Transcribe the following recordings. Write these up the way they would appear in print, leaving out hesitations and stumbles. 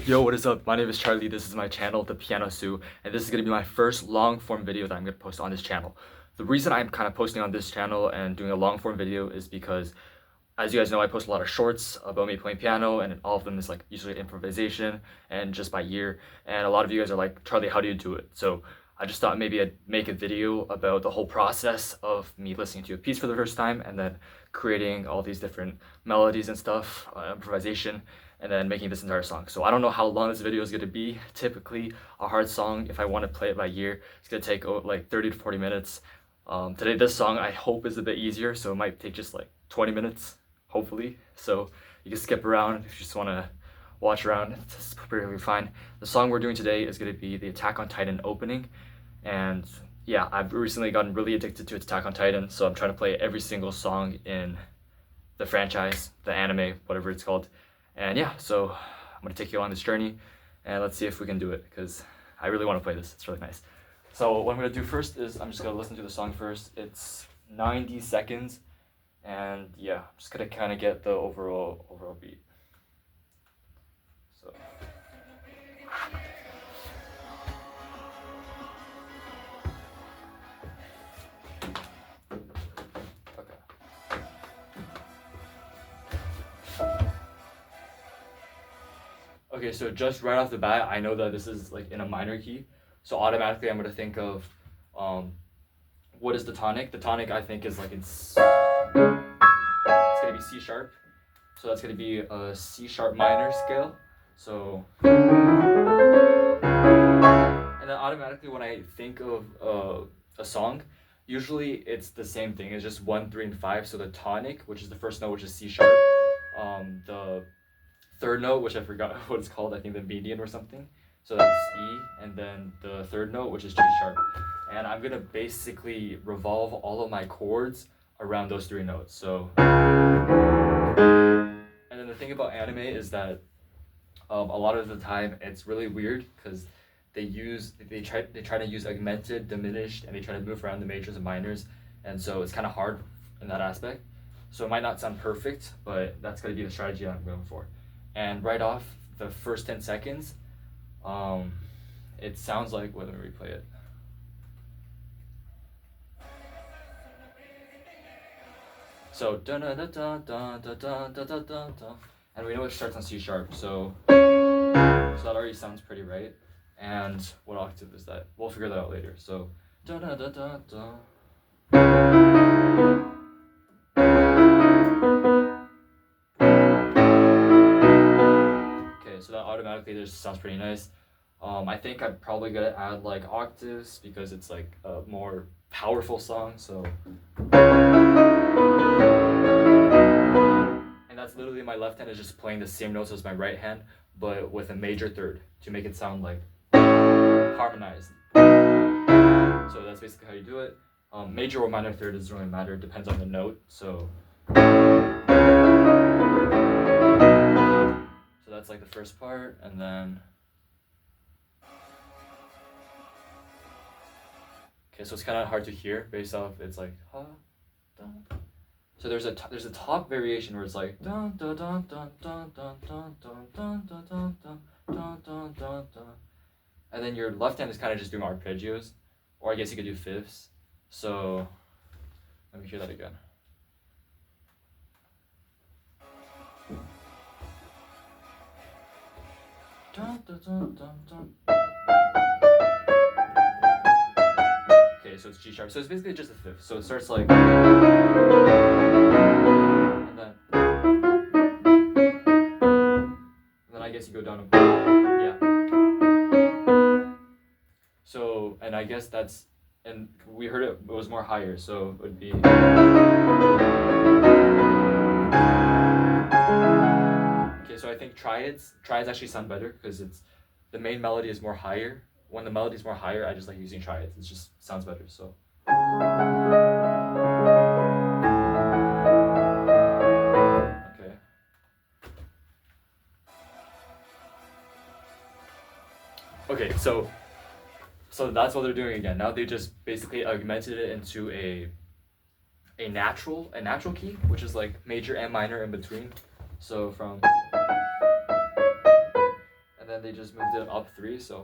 Yo, what is up? My name is Charlie. This is my channel, The Piano Sue, and this is going to be my first long form video that I'm going to post on this channel. The reason I'm kind of posting on this channel and doing a long form video is because, as you guys know, I post a lot of shorts about me playing piano, and all of them is like usually improvisation and just by ear. And a lot of you guys are like, Charlie, how do you do it? So I just thought maybe I'd make a video about the whole process of me listening to a piece for the first time and then creating all these different melodies and stuff, improvisation, and then making this entire song. So I don't know how long this video is going to be. Typically, a hard song, if I want to play it by ear, it's going to take like 30 to 40 minutes. Today, this song I hope is a bit easier, so it might take just like 20 minutes, hopefully. So you can skip around if you just want to watch around. It's perfectly fine. The song we're doing today is going to be the Attack on Titan opening. And yeah, I've recently gotten really addicted to Attack on Titan, so I'm trying to play every single song in the franchise, the anime, whatever it's called. And yeah, so I'm gonna take you on this journey and let's see if we can do it, because I really want to play this. It's really nice. So what I'm gonna do first is I'm just gonna listen to the song first. It's 90 seconds, and yeah, I'm just gonna kind of get the overall beat. So okay, so just right off the bat, I know that this is like in a minor key. So automatically I'm gonna think of what is the tonic? The tonic I think is like it's gonna be C sharp. So that's gonna be a C sharp minor scale. So and then automatically when I think of a song, usually it's the same thing. It's just 1, 3, and 5. So the tonic, which is the first note, which is C sharp. The third note, which I forgot what it's called, I think the median or something. So that's E, and then the third note, which is G sharp. And I'm gonna basically revolve all of my chords around those 3 notes. So, and then the thing about anime is that a lot of the time it's really weird because they try to use augmented, diminished, and they try to move around the majors and minors, and so it's kind of hard in that aspect. So it might not sound perfect, but that's gonna be the strategy I'm going for. And right off the first 10 seconds, it sounds like, let me replay it. So da da da da da da da da da da, and we know it starts on C sharp, so that already sounds pretty right. And what octave is that? We'll figure that out later. So da da da da da. So that automatically just sounds pretty nice. I think I'm probably gonna add like octaves because it's like a more powerful song. So, and that's literally my left hand is just playing the same notes as my right hand, but with a major third to make it sound like harmonized. So that's basically how you do it. Major or minor third doesn't really matter. It depends on the note. So that's like the first part, and then okay, so it's kind of hard to hear based off it's like ha, da. So there's a top variation where it's like dun dun dun dun dun dun dun dun dun dun dun dun dun dun dun, and then your left hand is kind of just doing arpeggios, or I guess you could do fifths. So let me hear that again. Dun, dun, dun, dun, dun. Okay, so it's G sharp. So it's basically just a fifth. So it starts like, and then I guess you go down a, yeah. So, and I guess that's, and we heard it was more higher, so it would be. So I think triads actually sound better because it's the main melody is more higher. When the melody is more higher, I just like using triads. It just sounds better. So okay, so that's what they're doing again. Now they just basically augmented it into a natural key, which is like major and minor in between. So from they just moved it up 3, so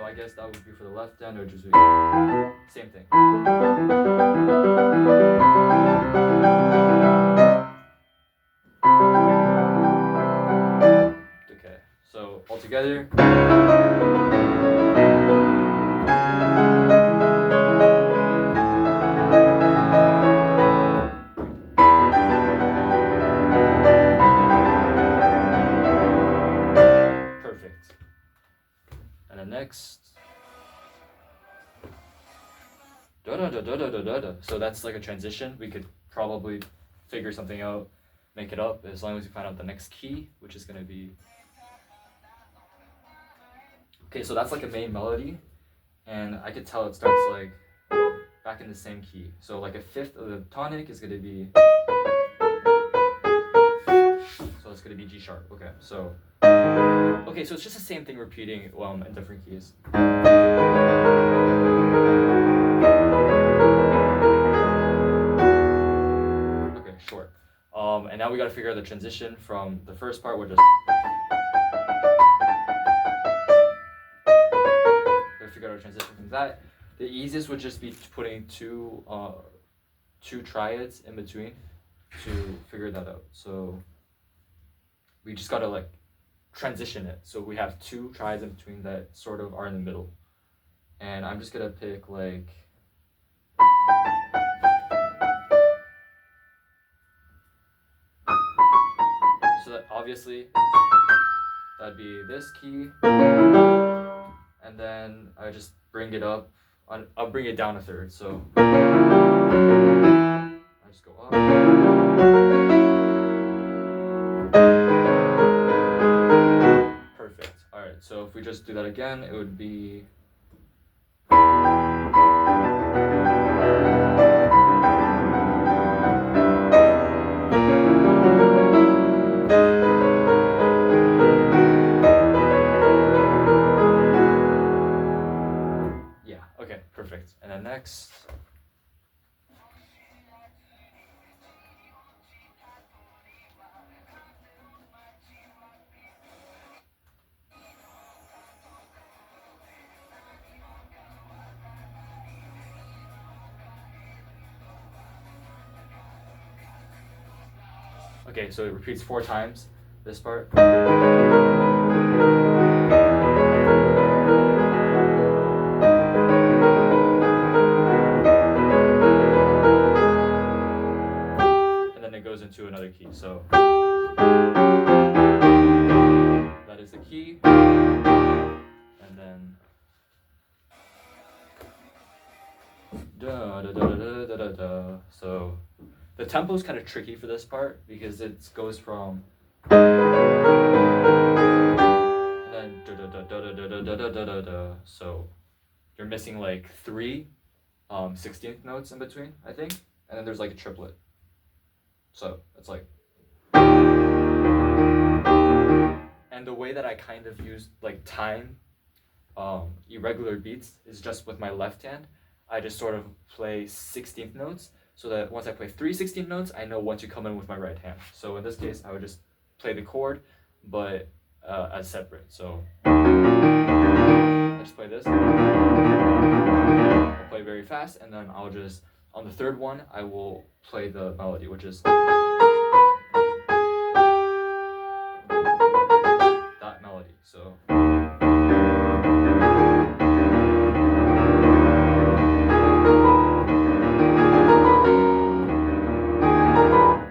I guess that would be for the left hand, or just same thing. Okay, so all together. Perfect. And then next. Da da da da da da da. So that's like a transition. We could probably figure something out, make it up, as long as we find out the next key, which is gonna be. Okay, so that's like a main melody, and I could tell it starts like back in the same key. So like a fifth of the tonic is gonna be. So it's gonna be G sharp. Okay, so. Okay, so it's just the same thing repeating in different keys. Okay, short. And now we gotta figure out the transition from the first part. We're just gotta figure out a transition from that. The easiest would just be putting two triads in between to figure that out. So we just gotta like transition it. So we have 2 triads in between that sort of are in the middle. And I'm just gonna pick like so that obviously that'd be this key, and then I just bring it up. I'll bring it down a third. So I just go up. Perfect. All right. So if we just do that again, it would be. Okay, perfect. And then next. Okay, so it repeats 4 times, this part. Into another key. So that is the key, and then da da da da da da da. So the tempo is kind of tricky for this part because it goes from and then da da da da da da da da da da. So you're missing like 3 16th notes in between, I think, and then there's like a triplet. So it's like, and the way that I kind of use like time irregular beats is just with my left hand. I just sort of play 16th notes so that once I play 3 16th notes, I know when to come in with my right hand. So in this case, I would just play the chord, but as separate. So I just play this. I'll play very fast, and then I'll just, on the third one, I will play the melody, which is that melody. So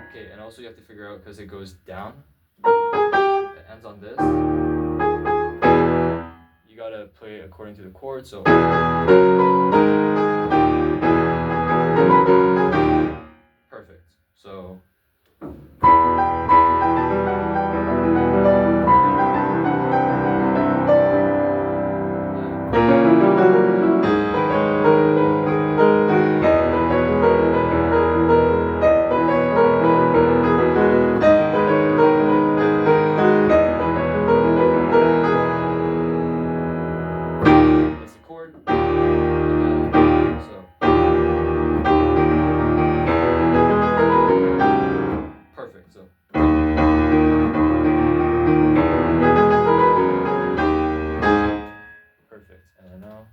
okay, and also you have to figure out, because it goes down, it ends on this. You gotta play according to the chord. So perfect. So that's the chord. So perfect. Perfect. And now.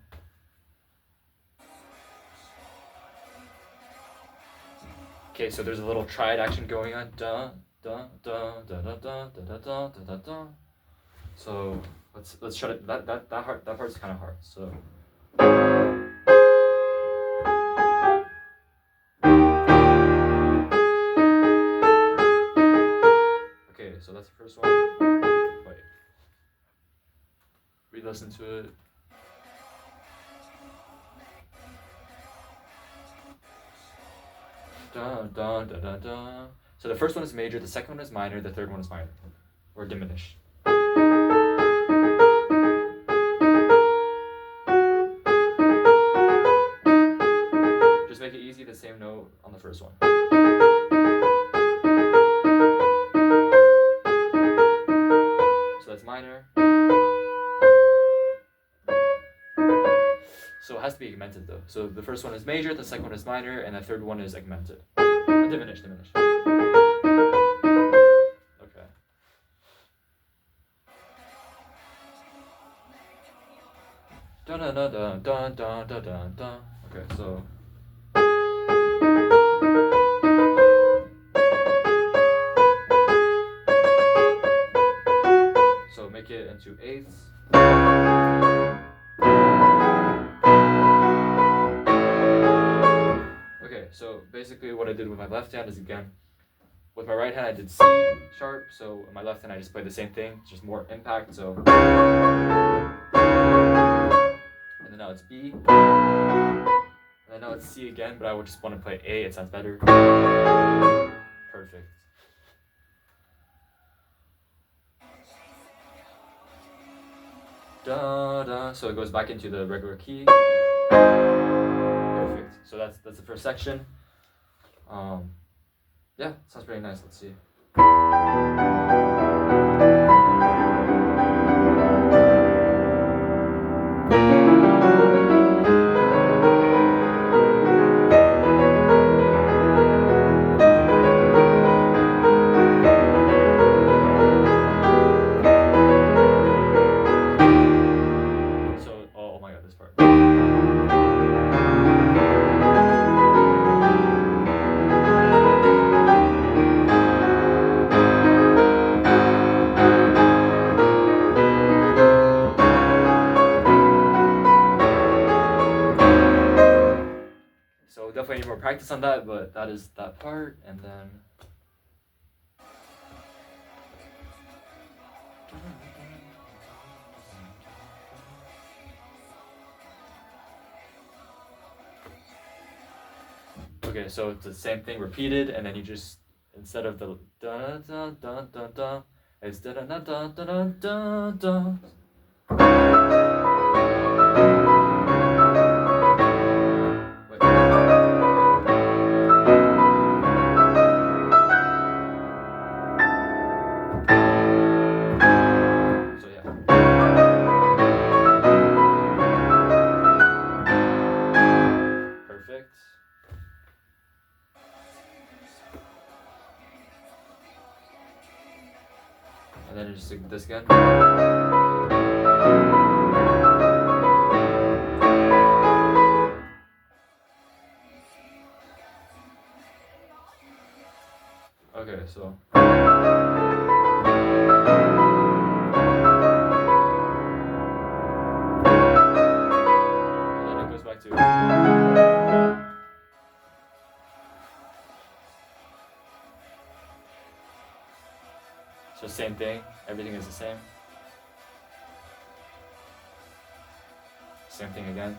Okay, so there's a little triad action going on. Da da da da da da da da da da da. So let's try to that part's kind of hard. So. Okay, so that's the first one. Wait. Re-listen to it. Da da da da da. So the first one is major, the second one is minor, the third one is minor, or diminished. Just make it easy, the same note on the first one. So that's minor. So it has to be augmented though. So the first one is major, the second one is minor, and the third one is augmented. Diminished. Okay. Da da da da da da da da da. Okay, so. So make it into eighths. Okay, so basically what I did with my left hand is, again, with my right hand I did C sharp, so with my left hand I just played the same thing, just more impact, so. And then now it's B. And then now it's C again, but I would just want to play A, it sounds better. Perfect. Da da, so it goes back into the regular key. Perfect. So that's the first section. Yeah, sounds pretty nice. Let's see. So, oh my god, this part. So definitely need more practice on that, but that is that part, and then. Okay, so it's the same thing repeated, and then you just, instead of the da da da da da, it's da da da da da da da. And then just like this again. Okay, so. And then it goes back to. So same thing, everything is the same. Same thing again.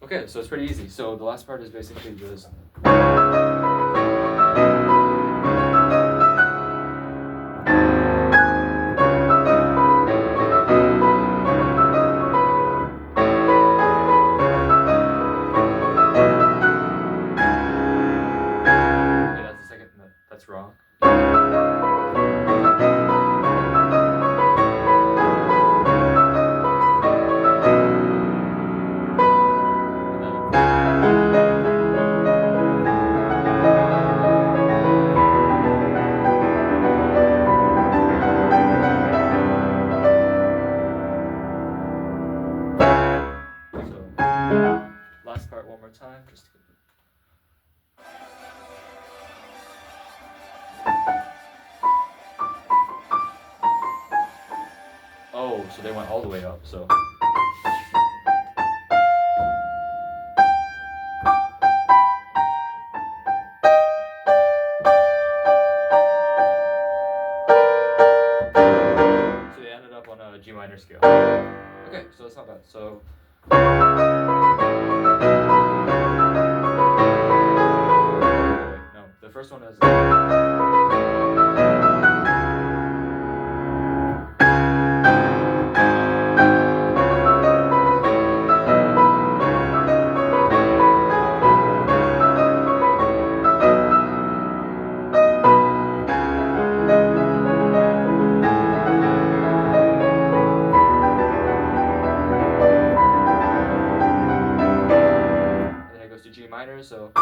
Okay, so it's pretty easy. So the last part is basically just. Okay, that's the second. That's wrong. more time just to get Oh, so they went all the way up, so. So they ended up on a G minor scale. Okay, so that's not bad. So. No, the first one is. To G minor, so.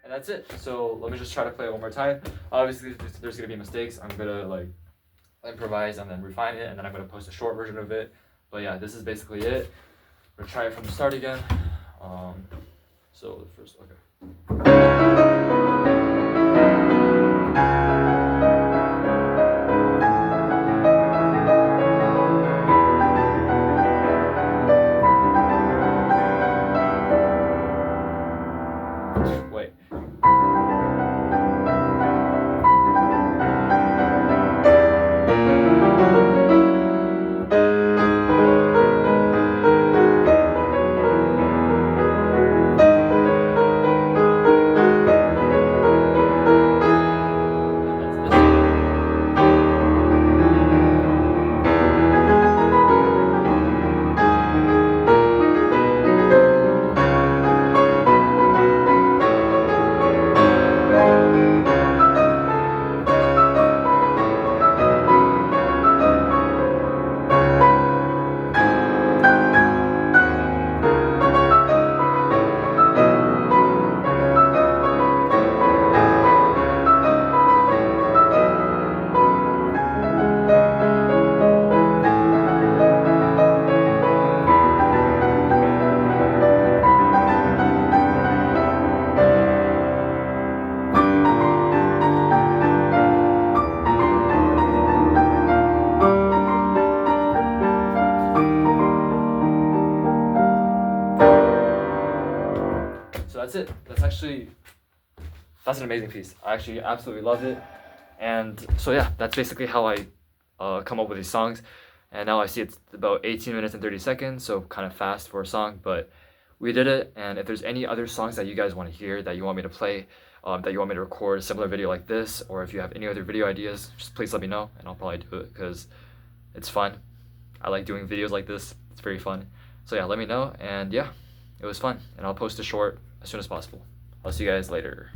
And that's it. So let me just try to play it one more time. Obviously, there's gonna be mistakes. I'm gonna like improvise and then refine it, and then I'm gonna post a short version of it. But yeah, this is basically it. We're gonna try it from the start again. So the first, okay. Wait. So that's it. That's an amazing piece. I actually absolutely love it. And so yeah, that's basically how I come up with these songs. And now I see it's about 18 minutes and 30 seconds, so kind of fast for a song, but we did it. And if there's any other songs that you guys want to hear, that you want me to play, that you want me to record a similar video like this, or if you have any other video ideas, just please let me know, and I'll probably do it because it's fun. I like doing videos like this. It's very fun. So yeah, let me know. And yeah, it was fun. And I'll post a short as soon as possible. I'll see you guys later.